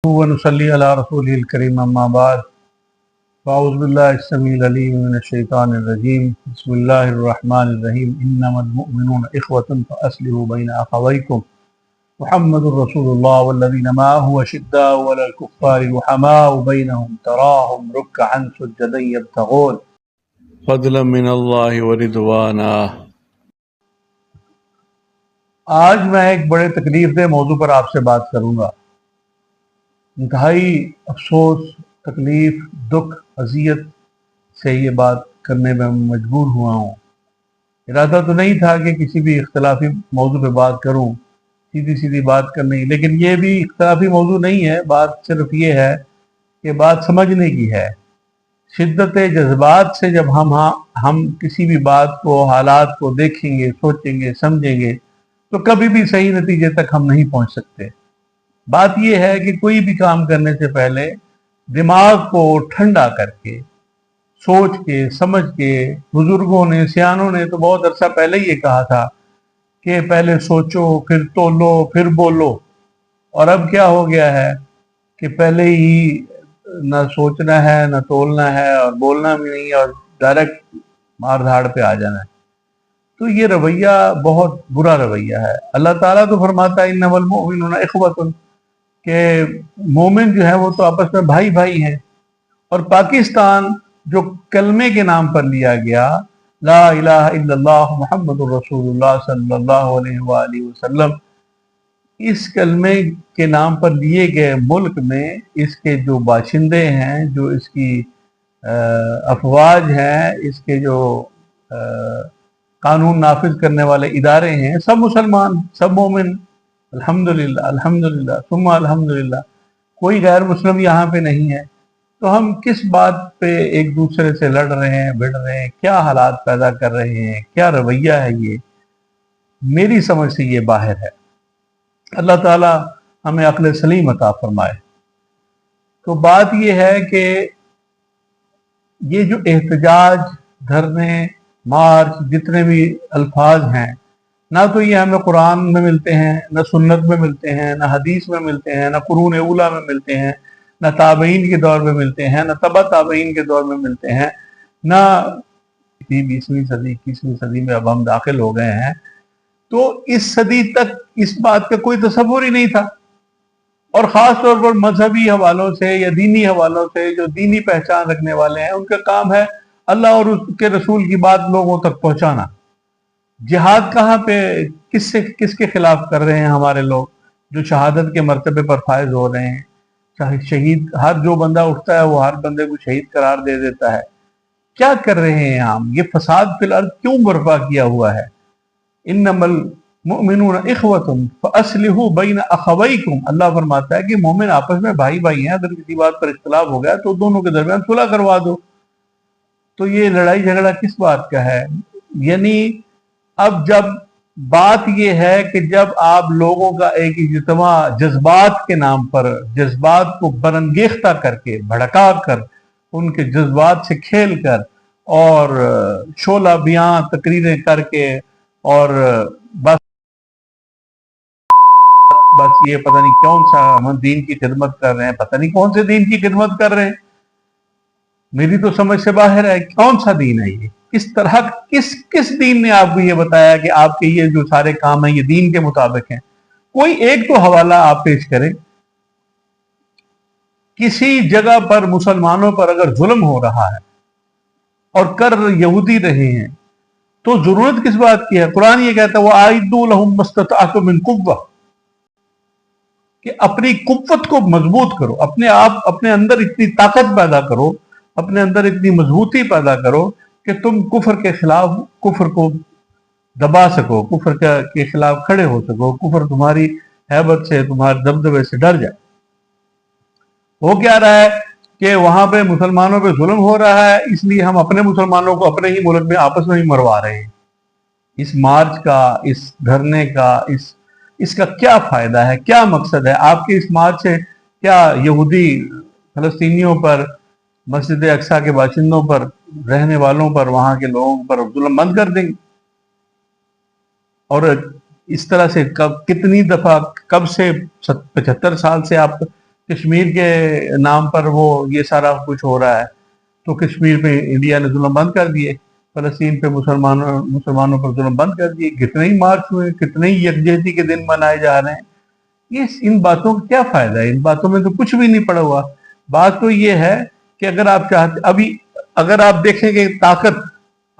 ونصلي على رسوله الكريم أما بعد فأعوذ بالله السميع العليم من الشيطان الرجيم بسم الله الرحمن الرحيم إنما المؤمنون إخوة فأصلحوا بين أخويكم محمد رسول الله والذين معه أشداء على الكفار رحماء بينهم تراهم ركعا سجدا يبتغون فضلا من اللہ ورضوانا۔ آج میں ایک بڑے تکلیف دہ موضوع پر آپ سے بات کروں گا۔ انتہائی افسوس، تکلیف، دکھ، اذیت سے یہ بات کرنے میں مجبور ہوا ہوں۔ ارادہ تو نہیں تھا کہ کسی بھی اختلافی موضوع پہ بات کروں، سیدھی سیدھی بات کرنی، لیکن یہ بھی اختلافی موضوع نہیں ہے۔ بات صرف یہ ہے کہ بات سمجھنے کی ہے۔ شدت جذبات سے جب ہم کسی بھی بات کو، حالات کو دیکھیں گے، سوچیں گے، سمجھیں گے تو کبھی بھی صحیح نتیجے تک ہم نہیں پہنچ سکتے۔ بات یہ ہے کہ کوئی بھی کام کرنے سے پہلے دماغ کو ٹھنڈا کر کے، سوچ کے، سمجھ کے، بزرگوں نے، سیانوں نے تو بہت عرصہ پہلے یہ کہا تھا کہ پہلے سوچو، پھر تولو، پھر بولو۔ اور اب کیا ہو گیا ہے کہ پہلے ہی نہ سوچنا ہے، نہ تولنا ہے، اور بولنا بھی نہیں، اور ڈائریکٹ مار دھاڑ پہ آ جانا ہے۔ تو یہ رویہ بہت برا رویہ ہے۔ اللہ تعالیٰ تو فرماتا ہے انما المؤمنون اخوۃ، کہ مومن جو ہے وہ تو آپس میں بھائی بھائی ہیں۔ اور پاکستان جو کلمے کے نام پر لیا گیا، لا الہ الا اللہ محمد الرسول اللہ صلی اللہ علیہ وآلہ وسلم، اس کلمے کے نام پر لیے گئے ملک میں اس کے جو باشندے ہیں، جو اس کی افواج ہیں، اس کے جو قانون نافذ کرنے والے ادارے ہیں، سب مسلمان، سب مومن، الحمدللہ الحمدللہ ثم الحمدللہ۔ کوئی غیر مسلم یہاں پہ نہیں ہے۔ تو ہم کس بات پہ ایک دوسرے سے لڑ رہے ہیں، بھڑ رہے ہیں؟ کیا حالات پیدا کر رہے ہیں؟ کیا رویہ ہے یہ؟ میری سمجھ سے یہ باہر ہے۔ اللہ تعالیٰ ہمیں عقل سلیم عطا فرمائے۔ تو بات یہ ہے کہ یہ جو احتجاج، دھرنے، مارچ، جتنے بھی الفاظ ہیں، نہ تو یہ ہمیں قرآن میں ملتے ہیں، نہ سنت میں ملتے ہیں، نہ حدیث میں ملتے ہیں، نہ قرون اولیٰ میں ملتے ہیں، نہ تابعین کے دور میں ملتے ہیں، نہ تبع تابعین کے دور میں ملتے ہیں، نہ 20ویں صدی، 21ویں صدی میں اب ہم داخل ہو گئے ہیں۔ تو اس صدی تک اس بات کا کوئی تصور ہی نہیں تھا۔ اور خاص طور پر مذہبی حوالوں سے یا دینی حوالوں سے، جو دینی پہچان رکھنے والے ہیں، ان کا کام ہے اللہ اور اس کے رسول کی بات لوگوں تک پہنچانا۔ جہاد کہاں پہ، کس کے خلاف کر رہے ہیں ہمارے لوگ جو شہادت کے مرتبے پر فائز ہو رہے ہیں؟ شہید، ہر جو بندہ اٹھتا ہے وہ ہر بندے کو شہید قرار دے دیتا ہے۔ کیا کر رہے ہیں ہم؟ یہ فساد فی الارض کیوں برپا کیا ہوا ہے؟ انما المؤمنون اخوۃ فاصلحوا بین اخویکم، اللہ فرماتا ہے کہ مومن آپس میں بھائی بھائی ہیں، اگر کسی بات پر اختلاف ہو گیا تو دونوں کے درمیان صلح کروا دو۔ تو یہ لڑائی جھگڑا کس بات کا ہے؟ یعنی اب جب بات یہ ہے کہ جب آپ لوگوں کا ایک اجتماع جذبات کے نام پر، جذبات کو برانگیختہ کر کے، بھڑکا کر، ان کے جذبات سے کھیل کر، اور شعلہ بیاں تقریریں کر کے، اور بس یہ پتہ نہیں کون سا ہم دین کی خدمت کر رہے ہیں، پتہ نہیں کون سے دین کی خدمت کر رہے ہیں۔ میری تو سمجھ سے باہر ہے، کون سا دین ہے یہ؟ کس طرح، کس دین نے آپ کو یہ بتایا کہ آپ کے یہ جو سارے کام ہیں یہ دین کے مطابق ہیں؟ کوئی ایک تو حوالہ آپ پیش کریں۔ کسی جگہ پر مسلمانوں پر اگر ظلم ہو رہا ہے اور کر یہودی رہے ہیں تو ضرورت کس بات کی ہے؟ قرآن یہ کہتا ہے وَأَعِدُّوا لَهُم مَّا اسْتَطَعْتُم مِّن قُوَّةٍ، کہ اپنی قوت کو مضبوط کرو، اپنے اندر اتنی طاقت پیدا کرو، اپنے اندر اتنی مضبوطی پیدا کرو کہ تم کفر کے خلاف، کفر کو دبا سکو، کفر کے خلاف کھڑے ہو سکو، کفر تمہاری ہیبت سے، تمہارے دبدبے سے ڈر جائے۔ ہو کیا رہا ہے کہ وہاں پہ مسلمانوں پہ ظلم ہو رہا ہے، اس لیے ہم اپنے مسلمانوں کو اپنے ہی ملک میں آپس میں ہی مروا رہے ہیں۔ اس مارچ کا، اس دھرنے کا، اس کا کیا فائدہ ہے؟ کیا مقصد ہے آپ کے اس مارچ سے؟ کیا یہودی فلسطینیوں پر، مسجد اقصیٰ کے باشندوں پر، رہنے والوں پر، وہاں کے لوگوں پر ظلم بند کر دیں گے؟ اور اس طرح سے کتنی دفعہ، کب سے 75 سال سے آپ کشمیر کے نام پر وہ یہ سارا کچھ ہو رہا ہے، تو کشمیر پہ انڈیا نے ظلم بند کر دیے، فلسطین پہ مسلمانوں پر ظلم بند کر دیے، کتنے ہی مارچ ہوئے، کتنے ہی یکجہتی کے دن منائے جا رہے ہیں۔ ان باتوں کا کیا فائدہ ہے؟ ان باتوں میں تو کچھ بھی نہیں پڑا ہوا۔ بات تو یہ ہے کہ اگر آپ چاہتے، ابھی اگر آپ دیکھیں گے طاقت،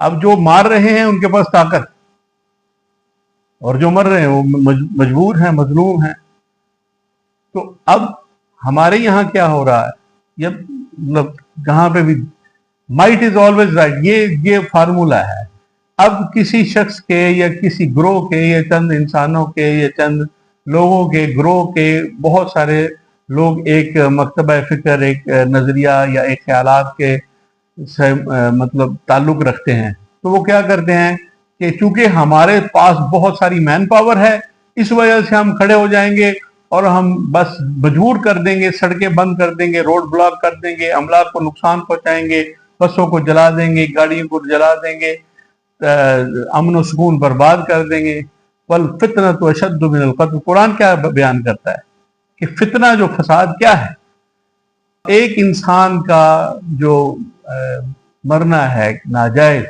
اب جو مار رہے ہیں ان کے پاس طاقت، اور جو مر رہے ہیں وہ مجبور ہیں، مظلوم ہیں۔ تو اب ہمارے یہاں کیا ہو رہا ہے؟ مطلب جہاں پہ بھی مائٹ از آلویز رائٹ، یہ فارمولا ہے۔ اب کسی شخص کے یا کسی گروہ کے یا چند انسانوں کے یا چند لوگوں کے گروہ کے بہت سارے لوگ ایک مکتبہ فکر، ایک نظریہ یا ایک خیالات کے سے مطلب تعلق رکھتے ہیں، تو وہ کیا کرتے ہیں کہ چونکہ ہمارے پاس بہت ساری مین پاور ہے، اس وجہ سے ہم کھڑے ہو جائیں گے اور ہم بس مجبور کر دیں گے، سڑکیں بند کر دیں گے، روڈ بلاک کر دیں گے، املاک کو نقصان پہنچائیں گے، بسوں کو جلا دیں گے، گاڑیوں کو جلا دیں گے، امن و سکون برباد کر دیں گے۔ وَالْفِتْنَةُ أَشَدُّ مِنَ الْقَتْلِ، قرآن کیا بیان کرتا ہے کہ فتنہ جو فساد کیا ہے؟ ایک انسان کا جو مرنا ہے ناجائز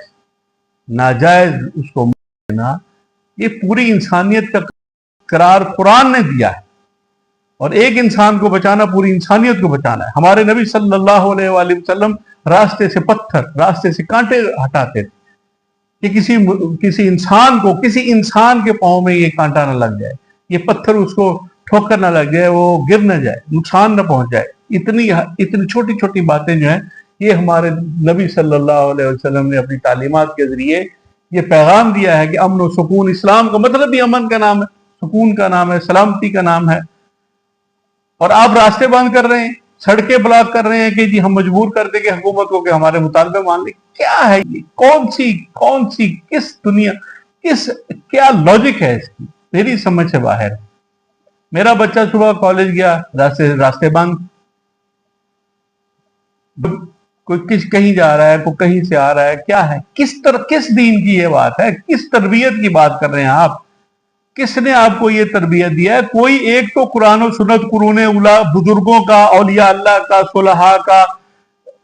اس کو مرنا، یہ پوری انسانیت کا قرار قرآن نے دیا ہے، اور ایک انسان کو بچانا پوری انسانیت کو بچانا ہے۔ ہمارے نبی صلی اللہ علیہ وآلہ وسلم راستے سے پتھر، راستے سے کانٹے ہٹاتے تھے کہ کسی انسان کے پاؤں میں یہ کانٹا نہ لگ جائے، یہ پتھر اس کو ٹھوکر نہ لگ جائے، وہ گر نہ جائے، نقصان نہ پہنچ جائے۔ اتنی چھوٹی چھوٹی باتیں جو ہیں، یہ ہمارے نبی صلی اللہ علیہ وسلم نے اپنی تعلیمات کے ذریعے یہ پیغام دیا ہے کہ امن و سکون، اسلام کا مطلب بھی امن کا نام ہے، سکون کا نام ہے، سلامتی کا نام ہے۔ اور آپ راستے بند کر رہے ہیں، سڑکیں بلاک کر رہے ہیں کہ جی ہم مجبور کر دیں گے حکومت کو کہ ہمارے مطالبے مان لیں۔ کیا ہے یہ؟ کون سی کس دنیا، کیا لاجک ہے اس کی؟ میری سمجھ سے باہر ہے۔ میرا بچہ صبح کالج گیا، راستے بند، کوئی کہیں جا رہا ہے، کوئی کہیں سے آ رہا ہے، کیا ہے؟ کس دین کی یہ بات ہے؟ کس تربیت کی بات کر رہے ہیں آپ؟ کس نے آپ کو یہ تربیت دیا ہے؟ کوئی ایک تو قرآن و سنت، قرون اولیاء، بزرگوں کا، اولیاء اللہ کا، صلحاء کا،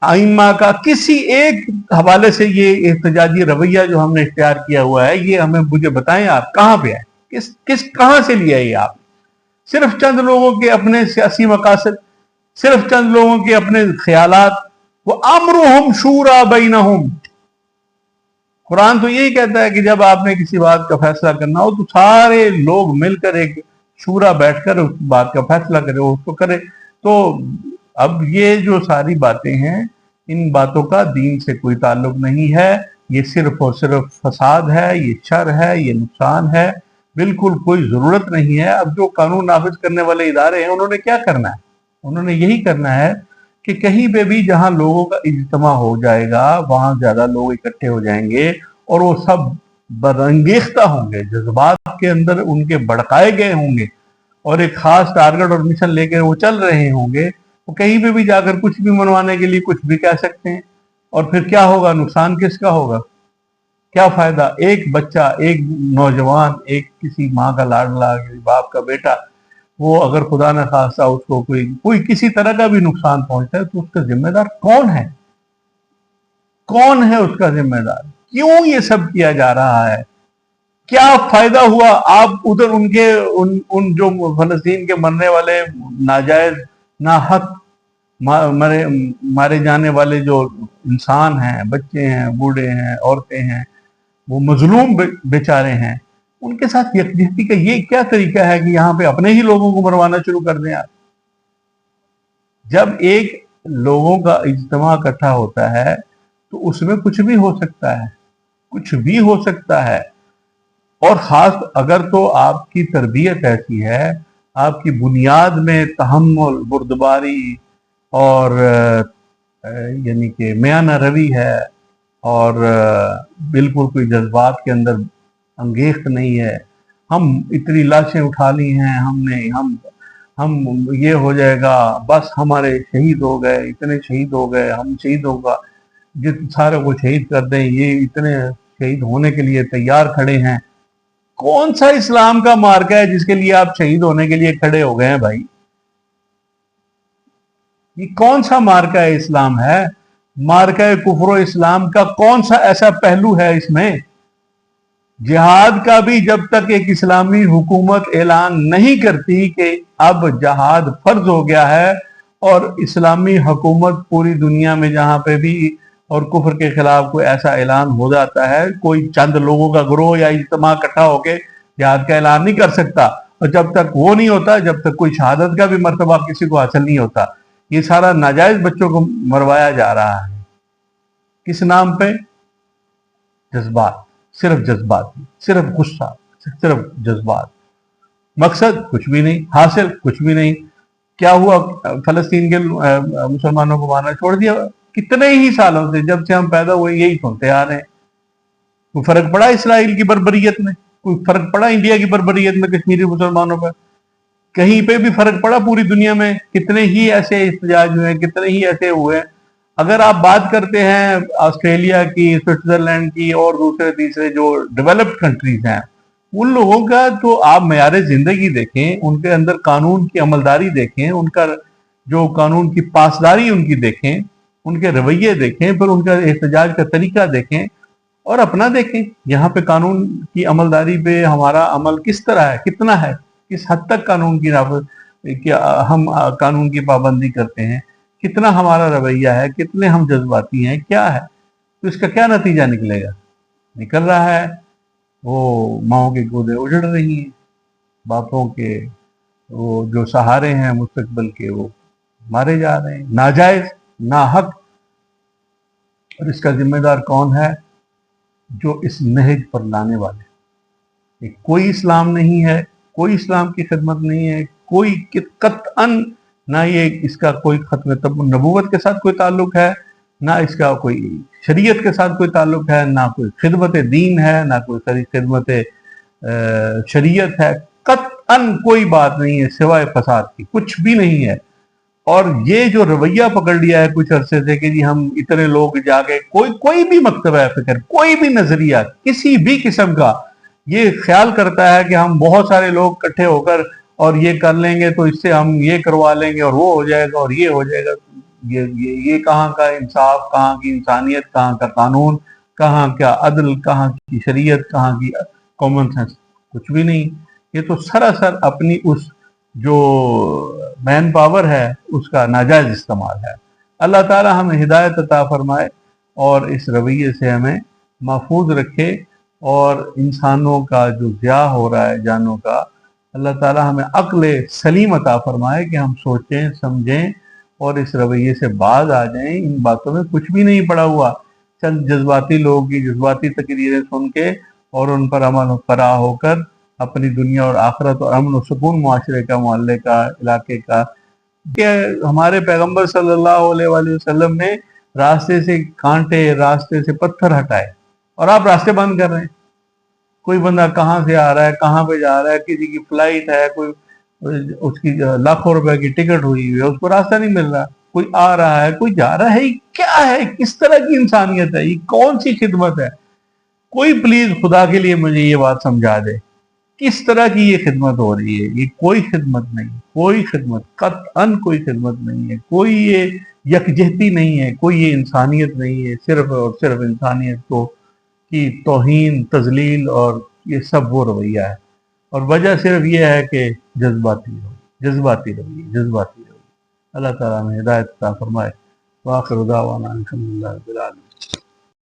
ائمہ کا، کسی ایک حوالے سے یہ احتجاجی رویہ جو ہم نے اختیار کیا ہوا ہے، یہ مجھے بتائیں آپ کہاں پہ ہے؟ کہاں سے لیا یہ آپ؟ صرف چند لوگوں کے اپنے سیاسی مقاصد، صرف چند لوگوں کے اپنے خیالات۔ وَأَمْرُهُمْ شُورَى بَيْنَهُمْ، قرآن تو یہی کہتا ہے کہ جب آپ نے کسی بات کا فیصلہ کرنا ہو تو سارے لوگ مل کر ایک شورا بیٹھ کر اس بات کا فیصلہ کرے، اس کو کرے۔ تو اب یہ جو ساری باتیں ہیں، ان باتوں کا دین سے کوئی تعلق نہیں ہے، یہ صرف اور صرف فساد ہے، یہ شر ہے، یہ نقصان ہے، بالکل کوئی ضرورت نہیں ہے۔ اب جو قانون نافذ کرنے والے ادارے ہیں، انہوں نے کیا کرنا ہے؟ انہوں نے یہی کرنا ہے کہ کہیں پہ بھی جہاں لوگوں کا اجتماع ہو جائے گا، وہاں زیادہ لوگ اکٹھے ہو جائیں گے اور وہ سب برانگیختہ ہوں گے، جذبات کے اندر ان کے بڑکائے گئے ہوں گے، اور ایک خاص ٹارگٹ اور مشن لے کے وہ چل رہے ہوں گے۔ وہ کہیں پہ بھی جا کر کچھ بھی منوانے کے لیے کچھ بھی کہہ سکتے ہیں، اور پھر کیا ہوگا؟ نقصان کس کا ہوگا؟ کیا فائدہ؟ ایک بچہ، ایک نوجوان، ایک کسی ماں کا لاڈلا، کسی باپ کا بیٹا، وہ اگر خدا نہ خواستہ اس کو کوئی کسی طرح کا بھی نقصان پہنچتا ہے تو اس کا ذمہ دار کون ہے؟ کون ہے اس کا ذمہ دار؟ کیوں یہ سب کیا جا رہا ہے؟ کیا فائدہ ہوا؟ آپ ادھر ان جو فلسطین کے مرنے والے ناجائز، ناحق مارے جانے والے جو انسان ہیں، بچے ہیں، بوڑھے ہیں، عورتیں ہیں، وہ مظلوم بیچارے ہیں، ان کے ساتھ یکجہتی کا یہ کیا طریقہ ہے کہ یہاں پہ اپنے ہی لوگوں کو مروانا شروع کر دیں آپ؟ جب ایک لوگوں کا اجتماع اکٹھا ہوتا ہے تو اس میں کچھ بھی ہو سکتا ہے، کچھ بھی ہو سکتا ہے۔ اور خاص اگر تو آپ کی تربیت ایسی ہے، آپ کی بنیاد میں تحمل، بردباری اور یعنی کہ میانہ روی ہے، اور بالکل کوئی جذبات کے اندر انگیخت نہیں ہے، ہم اتنی لاشیں اٹھا لی ہیں ہم یہ ہو جائے گا، بس ہمارے شہید ہو گئے، اتنے شہید ہو گئے، ہم شہید ہوگا، سارے کو شہید کر دیں، یہ اتنے شہید ہونے کے لیے تیار کھڑے ہیں۔ کون سا اسلام کا مارکا ہے جس کے لیے آپ شہید ہونے کے لیے کھڑے ہو گئے ہیں بھائی؟ یہ کون سا مارکہ اسلام ہے؟ مارکہ کفر و اسلام کا کون سا ایسا پہلو ہے اس میں؟ جہاد کا بھی جب تک ایک اسلامی حکومت اعلان نہیں کرتی کہ اب جہاد فرض ہو گیا ہے اور اسلامی حکومت پوری دنیا میں جہاں پہ بھی اور کفر کے خلاف کوئی ایسا اعلان ہو جاتا ہے، کوئی چند لوگوں کا گروہ یا اجتماع اکٹھا ہو کے جہاد کا اعلان نہیں کر سکتا، اور جب تک وہ نہیں ہوتا، جب تک کوئی شہادت کا بھی مرتبہ کسی کو حاصل نہیں ہوتا، یہ سارا ناجائز بچوں کو مروایا جا رہا ہے۔ کس نام پہ؟ جذبات، صرف جذبات، صرف غصہ، صرف جذبات، مقصد کچھ بھی نہیں، حاصل کچھ بھی نہیں۔ کیا ہوا؟ فلسطین کے مسلمانوں کو مارنا چھوڑ دیا۔ کتنے ہی سالوں سے، جب سے ہم پیدا ہوئے یہی سنتے آ رہے ہیں۔ کوئی فرق پڑا اسرائیل کی بربریت میں؟ کوئی فرق پڑا انڈیا کی بربریت میں کشمیری مسلمانوں پر؟ کہیں پہ بھی فرق پڑا؟ پوری دنیا میں کتنے ہی ایسے احتجاج ہوئے، کتنے ہی ایسے ہوئے۔ اگر آپ بات کرتے ہیں آسٹریلیا کی، سوئٹزرلینڈ کی اور دوسرے تیسرے جو ڈیولپڈ کنٹریز ہیں، ان لوگوں کا تو آپ معیار زندگی دیکھیں، ان کے اندر قانون کی عملداری دیکھیں، ان کا جو قانون کی پاسداری ان کی دیکھیں، ان کے رویے دیکھیں، پھر ان کا احتجاج کا طریقہ دیکھیں اور اپنا دیکھیں۔ یہاں پہ قانون کی عملداری پہ ہمارا عمل کس طرح ہے، کتنا ہے، کس حد تک قانون کی ہم قانون کی پابندی کرتے ہیں، کتنا ہمارا رویہ ہے، کتنے ہم جذباتی ہیں، کیا ہے؟ تو اس کا کیا نتیجہ نکلے گا؟ نکل رہا ہے وہ ماؤں کے گودے اجڑ رہی ہیں، باپوں کے وہ جو سہارے ہیں مستقبل کے وہ مارے جا رہے ہیں، ناجائز، ناحق۔ اور اس کا ذمہ دار کون ہے؟ جو اس نہج پر لانے والے۔ کوئی اسلام نہیں ہے، کوئی اسلام کی خدمت نہیں ہے، کوئی قطعاً نہ یہ اس کا کوئی ختم نبوت کے ساتھ کوئی تعلق ہے، نہ اس کا کوئی شریعت کے ساتھ کوئی تعلق ہے، نہ کوئی خدمت دین ہے، نہ کوئی خدمت شریعت ہے۔ قطعاً کوئی بات نہیں ہے سوائے فساد کی، کچھ بھی نہیں ہے۔ اور یہ جو رویہ پکڑ لیا ہے کچھ عرصے سے کہ جی ہم اتنے لوگ جا کے کوئی بھی مکتبہ فکر، کوئی بھی نظریہ کسی بھی قسم کا یہ خیال کرتا ہے کہ ہم بہت سارے لوگ اکٹھے ہو کر اور یہ کر لیں گے تو اس سے ہم یہ کروا لیں گے اور وہ ہو جائے گا اور یہ ہو جائے گا۔ یہ کہاں کا انصاف، کہاں کی انسانیت، کہاں کا قانون، کہاں کا عدل، کہاں کی شریعت، کہاں کی کامن سینس؟ کچھ بھی نہیں۔ یہ تو سراسر اپنی اس جو مین پاور ہے اس کا ناجائز استعمال ہے۔ اللہ تعالی ہمیں ہدایت عطا فرمائے اور اس رویے سے ہمیں محفوظ رکھے، اور انسانوں کا جو ضیاع ہو رہا ہے جانوں کا، اللہ تعالی ہمیں عقل سلیم عطا فرمائے کہ ہم سوچیں سمجھیں اور اس رویے سے باز آ جائیں۔ ان باتوں میں کچھ بھی نہیں پڑا ہوا، چند جذباتی لوگوں کی جذباتی تقریریں سن کے اور ان پر عمل پیرا ہو کر اپنی دنیا اور آخرت اور امن و سکون معاشرے کا، محلے کا، علاقے کا۔ کہ ہمارے پیغمبر صلی اللہ علیہ وآلہ وسلم نے راستے سے کانٹے، راستے سے پتھر ہٹائے، اور آپ راستے بند کر رہے ہیں۔ کوئی بندہ کہاں سے آ رہا ہے، کہاں پہ جا رہا ہے، کسی کی فلائٹ ہے، کوئی اس کی لاکھوں روپے کی ٹکٹ ہوئی ہوئی ہے، اس کو راستہ نہیں مل رہا، کوئی آ رہا ہے، کوئی جا رہا ہے۔ کیا ہے؟ کس طرح کی انسانیت ہے؟ یہ کون سی خدمت ہے؟ کوئی پلیز خدا کے لیے مجھے یہ بات سمجھا دے، کس طرح کی یہ خدمت ہو رہی ہے؟ یہ کوئی خدمت نہیں، کوئی خدمت، قطعاً کوئی خدمت نہیں ہے، کوئی یہ یکجہتی نہیں ہے، کوئی یہ انسانیت نہیں ہے۔ صرف اور صرف انسانیت کو کی توہین، تذلیل اور یہ سب وہ رویہ ہے، اور وجہ صرف یہ ہے کہ جذباتی رویہ۔ اللہ تعالیٰ نے ہدایت عطا فرمائے۔ وآخر دعوانا الحمدللہ رب العالمین۔